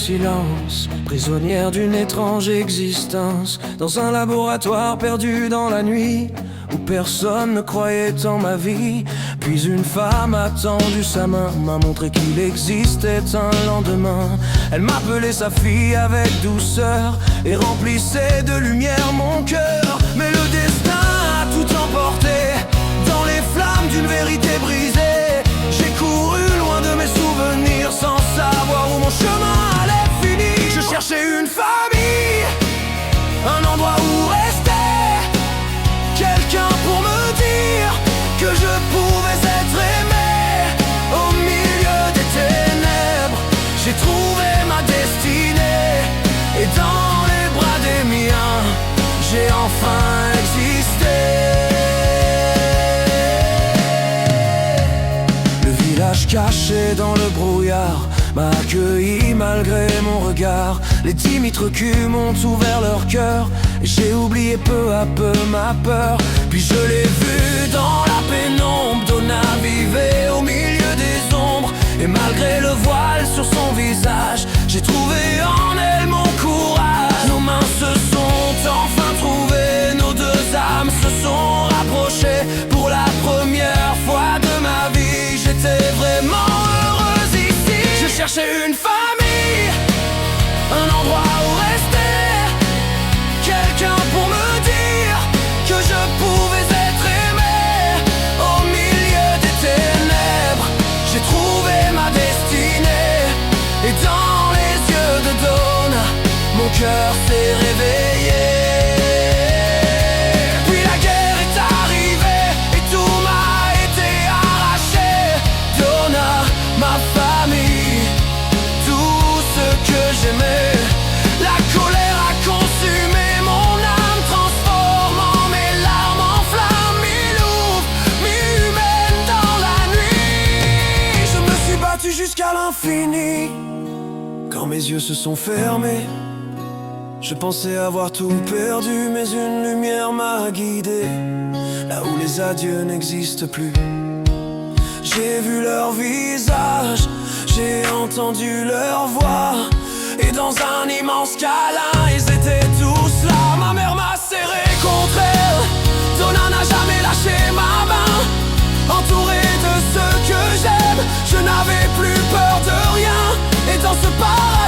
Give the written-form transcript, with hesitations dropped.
silence, prisonnière d'une étrange existence, dans un laboratoire perdu dans la nuit, où personne ne croyait en ma vie. Puis une femme a tendu sa main, m'a montré qu'il existait un lendemain. Elle m'appelait sa fille avec douceur et remplissait de lumière mon cœur. Mais le destin a tout emporté dans les flammes d'une vérité brisée. J'ai couru loin de mes souvenirs sans savoir où mon chemin allait finir. Je cherchais une famille, un endroit où rester, quelqu'un pour me dire que je pouvais être aimé. Au milieu des ténèbres, j'ai trouvé ma destinée, et dans les bras des miens, j'ai enfin existé. Le village caché dans le brouillard m'a accueilli malgré mon regard. Les timides recus m'ont ouvert leur cœur, et j'ai oublié peu à peu ma peur. Puis je l'ai vue dans la pénombre, Donna vivait au milieu des ombres. Et malgré le voile sur son visage, j'ai trouvé en elle mon courage. Nos mains se sont enfin trouvées, nos deux âmes se sont rapprochées. Pour la première fois de ma vie, j'étais vraiment heureuse ici. Je cherchais une famille, un endroit où rester, quelqu'un pour me dire que je pouvais être aimé. Au milieu des ténèbres, j'ai trouvé ma destinée, et dans les yeux de Donna, mon cœur s'est réveillé. Puis la guerre est arrivée et tout m'a été arraché. Donna, ma famille, tout ce que j'aimais. La colère a consumé mon âme, transformant mes larmes en flammes. Mi-louve, mi-humaine dans la nuit. Je me suis battu jusqu'à l'infini. Quand mes yeux se sont fermés, je pensais avoir tout perdu, mais une lumière m'a guidé là où les adieux n'existent plus. J'ai vu leur visage, j'ai entendu leur voix, et dans un immense câlin, ils étaient tous là. Ma mère m'a serré contre elle, Donna n'a jamais lâché ma main. Entouré de ceux que j'aime, je n'avais plus peur de rien, et dans ce paradis